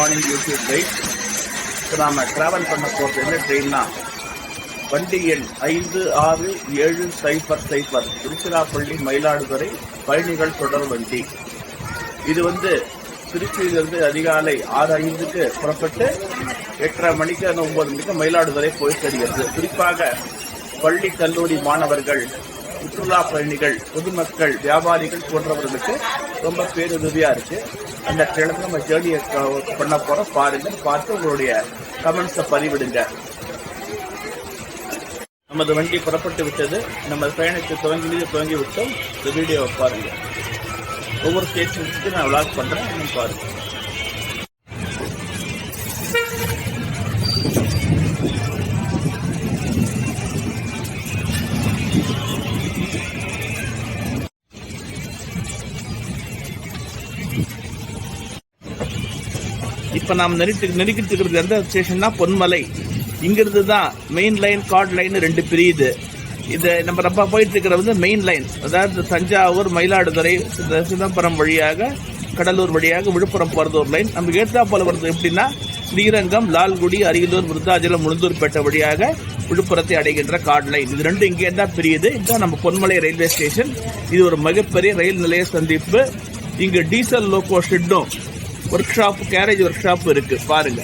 Morning YouTube guide. இப்போ நாம் travel பண்ண போகிறது என்ன ட்ரெயின்னா வண்டி எண் 567000 திருச்சிராப்பள்ளி மயிலாடுதுறை பயணிகள் தொடர் வண்டி. இது திருச்சியிலிருந்து அதிகாலை 6:05க்கு புறப்பட்டு 8:30 மணிக்கு 9 மணிக்கு மயிலாடுதுறை போய் சேர்கிறது. குறிப்பாக பள்ளி கல்லூரி மாணவர்கள், சுற்றுலா பயணிகள், பொதுமக்கள், வியாபாரிகள் போன்றவர்களுக்கு ரொம்ப பேருதவியா இருக்கு. அந்த ட்ரெயினுக்கு நம்ம ஜேர்னியை பண்ண போறோம். பாருங்க, பார்த்து உங்களுடைய கமெண்ட்ஸை பதிவிடுங்க. நமது வண்டி புறப்பட்டு விட்டது. நம்ம பயணத்தை துவங்கி விட்டோம். இந்த வீடியோவை பாருங்க. ஒவ்வொரு ஸ்டேஷனுக்கு நான் விளாக் பண்றேன், பாருங்க. இப்ப நாம் நெருக்கிட்டு இருக்கிறது எந்த ஸ்டேஷன்னா பொன்மலை. இங்கிருந்து தான் மெயின் லைன், கார்ட் லைன் 2 பிரியுது. இது நம்ம போயிட்டு இருக்கிறது மெயின் லைன், அதாவது தஞ்சாவூர், மயிலாடுதுறை, சிதம்பரம் வழியாக, கடலூர் வழியாக விழுப்புரம் போறது ஒரு லைன். நமக்கு ஏற்றா போல வருது எப்படின்னா ஸ்ரீரங்கம், லால்குடி, அரியலூர், விருத்தாச்சலம், உளுந்தூர்பேட்டை வழியாக விழுப்புரத்தை அடைகின்ற கார்ட் லைன். இது 2 இங்கே தான் பிரியுது. இதுதான் நம்ம பொன்மலை ரயில்வே ஸ்டேஷன். இது ஒரு மிகப்பெரிய ரயில் நிலைய சந்திப்பு. இங்கு டீசல் லோகோ ஷெட்டும் workshop, garage workshop இருக்கு. பாருங்க.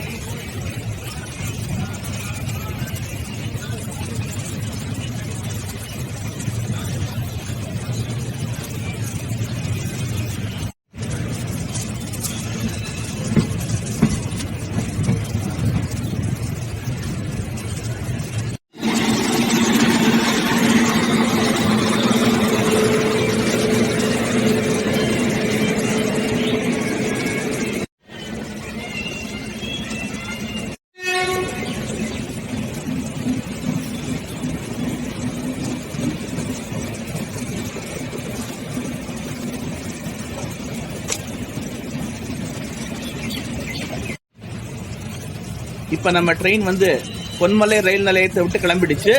இப்ப நம்ம ட்ரெயின் பொன்மலை ரயில் நிலையத்தை விட்டு கிளம்பிடுச்சு.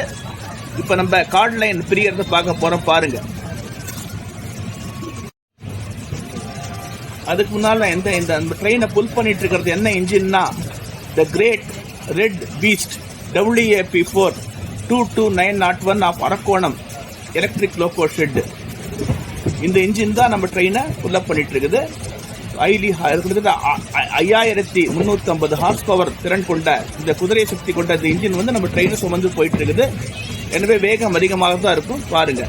இப்ப நம்ம கார்ட் லைன் பிரியறத பார்க்க போறோம். பாருங்க. அதுக்கு முன்னால இந்த ட்ரெயினை புல் பண்ணிட்டு இருக்கிறது என்ன இன்ஜின்னா the great red beast WAP4 22901 of Arakkonam electric loco shed. இந்த இன்ஜின் தான் நம்ம ட்ரெயினை புல் அப் பண்ணிட்டு இருக்குது. 5350 ஹார்ஸ் பவர் திறன் கொண்ட இந்த குதிரை சக்தி கொண்ட இந்த இன்ஜின் நம்ம ட்ரெயினை சுமந்து போயிட்டு இருக்குது. எனவே வேகம் அதிகமாக தான் இருக்கும். பாருங்க.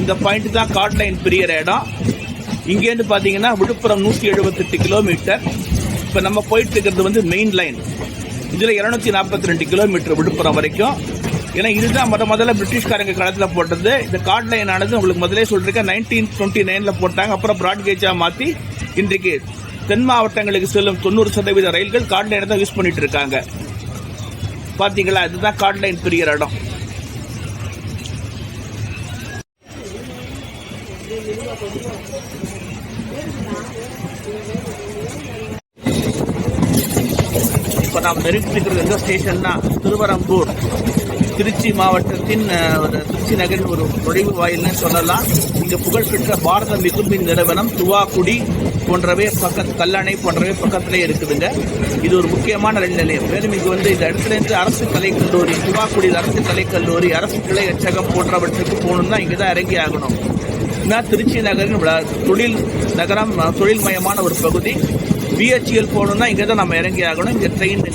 இந்த பாயிண்ட் தான் கார்ட் லைன் பிரியற இடம். இங்கேருந்து பாத்தீங்கன்னா விழுப்புரம் 178 கிலோமீட்டர். இப்ப நம்ம போயிட்டு இருக்கிறது மெயின் லைன். இதுல 242 கிலோமீட்டர் விழுப்புரம் வரைக்கும். ஏன்னா இதுதான் முதல்ல பிரிட்டிஷ்காரங்க காலத்துல போட்டது. இந்த கார்ட் லைன் ஆனது உங்களுக்கு முதலே சொல்லிருக்கேன் 1929ல போட்டாங்க. அப்புறம் பிராட்கேஜா மாத்தி இன்றைக்கு தென் மாவட்டங்களுக்கு செல்லும் 90% ரயில்கள் கார்ட் லைனை தான் யூஸ் பண்ணிட்டு இருக்காங்க. பாத்தீங்களா, இதுதான் கார்ட் லைன் பிரியற இடம். இப்ப நாம் நெருங்கிட்டு எந்த ஸ்டேஷன்னா திருவரம்பூர், திருச்சி மாவட்டத்தின் திருச்சி நகரின் ஒரு நுழைவு வாயில்னு சொல்லலாம். இங்க புகழ்பெற்ற பாரத மிகுமின் நிறுவனம், துவாக்குடி போன்றவை கல்லணை போன்றவை பக்கத்திலே இருக்குதுங்க. இது ஒரு முக்கியமான ரயில் நிலையம். மேலும் இங்கு இந்த இடத்துல இருந்து அரசு கலைக்கல்லூரி, துவாக்குடியில் அரசு கலைக்கல்லூரி, அரசு கிளை அச்சகம் போன்றவற்றுக்கு போகணும்னா இங்கதான் இறங்கி ஆகணும். திருச்சி நகரின் தொழில் நகரம், தொழில்மயமான ஒரு பகுதி. BHEL போகணும்னா இங்கதான் நம்ம இறங்கி ஆகணும். இங்க ட்ரெயின்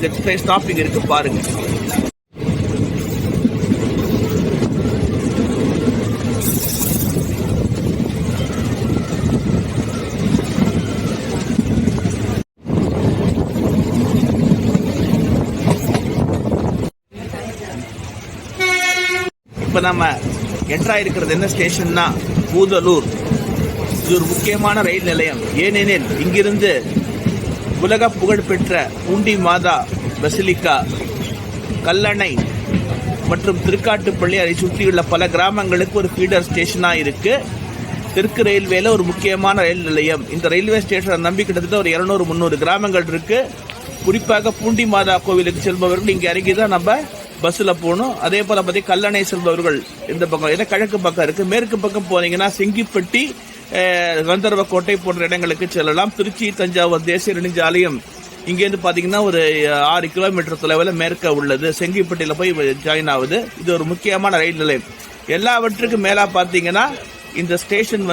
ஸ்டாப்பிங் இருக்கு. பாருங்க. இப்ப நம்ம என்ட்ரா இருக்கிறது என்ன ஸ்டேஷன்னா பூதலூர். இது ஒரு முக்கியமான ரயில் நிலையம். ஏனெனில் இங்கிருந்து உலக புகழ்பெற்ற பூண்டி மாதா பசிலிக்கா, கல்லணை மற்றும் திருக்காட்டுப்பள்ளி, அதை சுற்றியுள்ள பல கிராமங்களுக்கு ஒரு ஃபீடர் ஸ்டேஷனா இருக்கு. தெற்கு ரயில்வேல ஒரு முக்கியமான ரயில் நிலையம். இந்த ரயில்வே ஸ்டேஷனை நம்பி கிட்டத்தட்ட ஒரு 200-300 கிராமங்கள் இருக்கு. குறிப்பாக பூண்டி மாதா கோவிலுக்கு செல்பவர்கள் இங்க இறங்கிதான் நம்ம பஸ்ல போகணும். அதே போல கல்லணை செல்பவர்கள் இந்த பக்கம் கிழக்கு பக்கம் இருக்கு. மேற்கு பக்கம் போனீங்கன்னா செங்கிப்பட்டி, கந்தர்வக்கோட்டை போன்ற இடங்களுக்கு செல்லலாம். திருச்சி தஞ்சாவூர் தேசிய நெடுஞ்சாலையும் இங்கேருந்து பார்த்தீங்கன்னா ஒரு 6 கிலோமீட்டர் தொலைவில் மேற்க உள்ளது. செங்கிப்பட்டியில் போய் ஜாயின் ஆகுது. இது ஒரு முக்கியமான ரயில் நிலையம். எல்லாவற்றுக்கும் மேலா பார்த்தீங்கன்னா இந்த ஸ்டேஷன்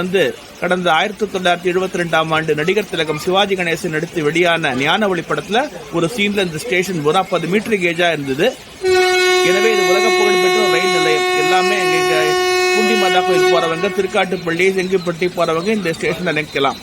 கடந்த 1972ஆம் ஆண்டு நடிகர் திலகம் சிவாஜி கணேசன் நடித்து வெளியான ஞான ஒளி படத்துல ஒரு சீன்ல இந்த ஸ்டேஷன் 40 மீட்டர் கேஜா இருந்தது. எனவே இது உலக புகழ்பெற்ற ரயில் நிலையம். எல்லாமே இங்க பூண்டி மாதா கோயில் போறவங்க, திருக்காட்டுப்பள்ளி, செங்கிப்பட்டி போறவங்க இந்த ஸ்டேஷன்ல நிற்கலாம்.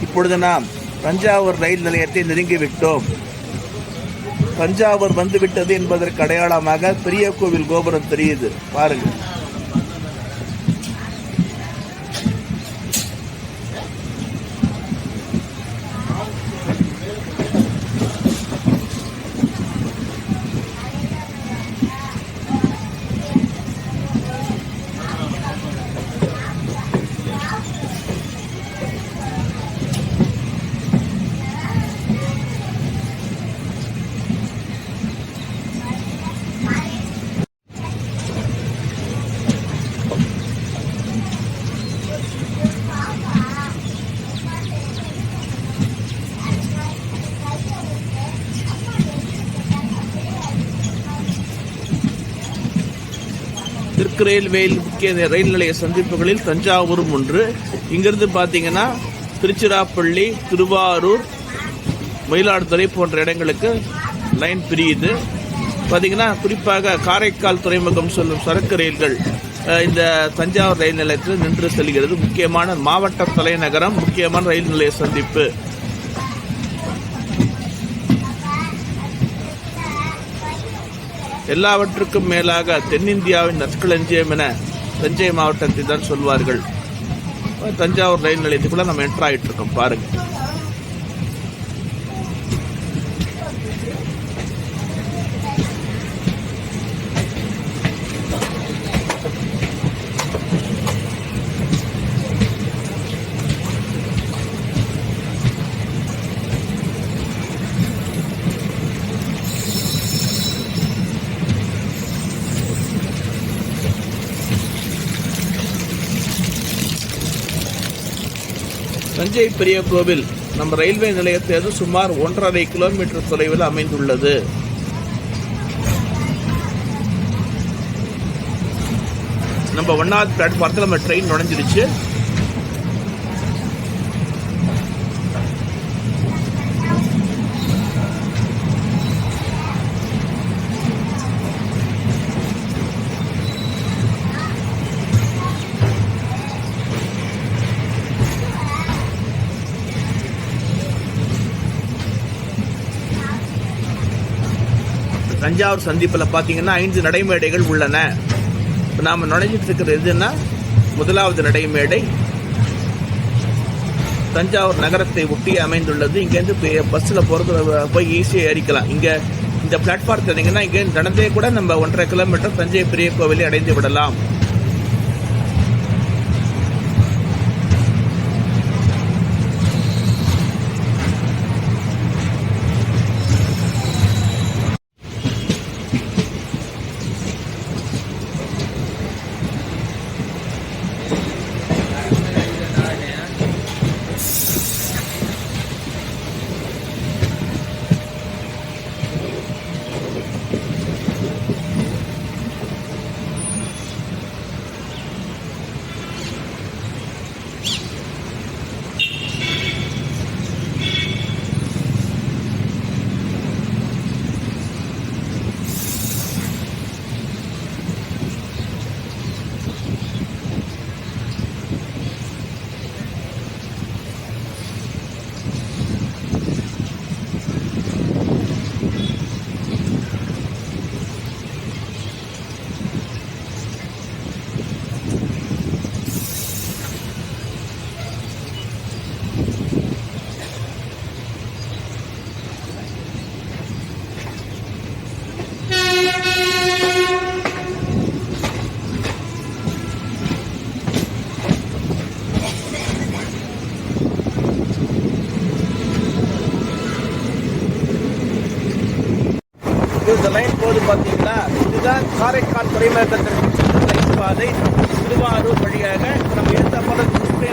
இப்பொழுது நாம் தஞ்சாவூர் ரயில் நிலையத்தை நெருங்கிவிட்டோம். தஞ்சாவூர் வந்துவிட்டது என்பதற்கு அடையாளமாக பெரிய கோவில் கோபுரம் தெரியுது, பாருங்க. தெற்கு ரயில்வேயில் முக்கிய ரயில் நிலைய சந்திப்புகளில் தஞ்சாவூரும் ஒன்று. இங்கிருந்து பார்த்தீங்கன்னா திருச்சிராப்பள்ளி, திருவாரூர், மயிலாடுதுறை போன்ற இடங்களுக்கு லைன் பிரியுது. பார்த்தீங்கன்னா குறிப்பாக காரைக்கால் துறைமுகம் சொல்லும் சரக்கு ரயில்கள் இந்த தஞ்சாவூர் ரயில் நிலையத்தில் நின்று செல்கிறது. முக்கியமான மாவட்ட தலைநகரம், முக்கியமான ரயில் நிலைய சந்திப்பு. எல்லாவற்றுக்கும் மேலாக தென்னிந்தியாவின் நற்களஞ்சியம் என தஞ்சை மாவட்டத்தை தான் சொல்வார்கள். தஞ்சாவூர் ரயில் நிலையத்துக்குள்ள நம்ம என்டர் ஆகிட்டு இருக்கோம், பாருங்க. தஞ்சை பெரிய கோவில் நம்ம ரயில்வே நிலையத்திலிருந்து சுமார் 1.5 கிலோமீட்டர் தொலைவில் அமைந்துள்ளது. நம்ம 1வது பிளாட்ஃபார்த்தில் நம்ம ட்ரெயின் நுழைஞ்சிருச்சு. தஞ்சாவூர் சந்திப்பில் பார்த்தீங்கன்னா 5 நடைமேடைகள் உள்ளன. இப்போ நாம் நுழைஞ்சிட்டு இருக்கிறது எதுன்னா, முதலாவது நடைமேடை தஞ்சாவூர் நகரத்தை ஒட்டி அமைந்துள்ளது. இங்கேருந்து பஸ்ஸில் போகிறது போய் ஈஸியாக ஏறிக்கலாம். இங்கே இந்த பிளாட்ஃபார்ம் தெரிஞ்சிங்கன்னா இங்கே நடந்தே கூட நம்ம 1.5 கிலோமீட்டர் தஞ்சை பெரிய கோவிலை அடைந்து விடலாம். இந்த லைன் போது பார்த்தீங்களா, இதுதான் காரைக்கால் துறைமுகத்திற்கு ரயில் பாதை. திருவாரூர் வழியாக நம்ம எடுத்த போல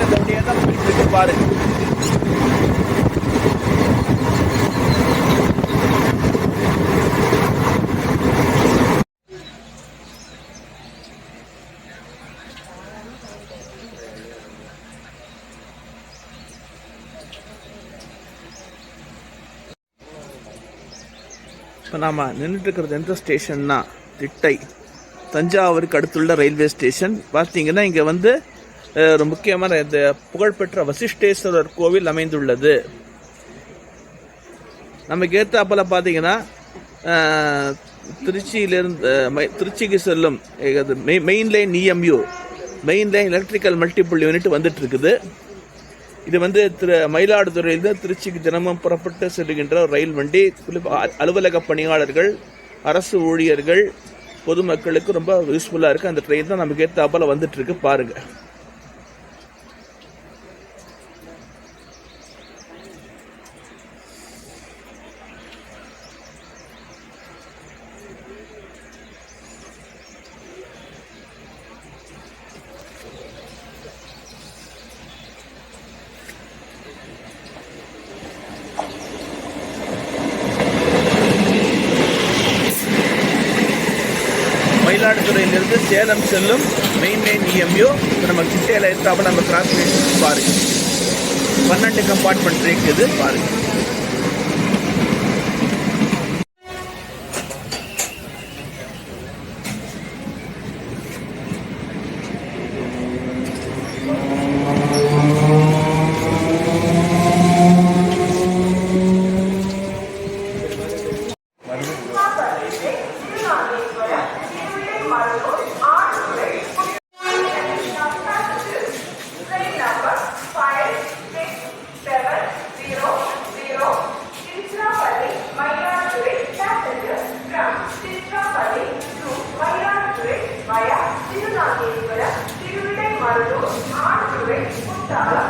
அந்த வழியாக தான் போயிட்டு இருக்கு பாருங்க. இப்போ நாம் நின்றுட்டு இருக்கிறது எந்த ஸ்டேஷன்னா திட்டை, தஞ்சாவூருக்கு அடுத்துள்ள ரயில்வே ஸ்டேஷன். பார்த்தீங்கன்னா இங்கே வந்து ஒரு முக்கியமான இந்த புகழ்பெற்ற வசிஷ்டேஸ்வரர் கோவில் அமைந்துள்ளது. நமக்கு ஏற்றாப்பில் பார்த்தீங்கன்னா திருச்சிக்கு செல்லும் main line EMU, main line electrical multiple unit வந்துட்டு இருக்குது. இது வந்து மயிலாடுதுறையிலிருந்து திருச்சிக்கு தினமும் புறப்பட்டு செல்கின்ற ஒரு ரயில் வண்டி. அலுவலக பணியாளர்கள், அரசு ஊழியர்கள், பொதுமக்களுக்கு ரொம்ப யூஸ்ஃபுல்லாக இருக்குது. அந்த ட்ரெயின் தான் நமக்கு ஏற்றாப்பில் வந்துட்டு இருக்கு பாருங்க. மயிலாடுதுறையிலிருந்து சேலம் செல்லும் மெயின் லைன் இஎம்யூ நம்ம கிட்டேல எடுத்தாப்புல நம்ம கிராஸ் பண்ணி பாருங்க. 12 கம்பார்ட்மெண்ட் ட்ரெயின் இது பாருங்க. Via Tirunageshwara, Tiruvillai Marur, Aandurai, Kuttala.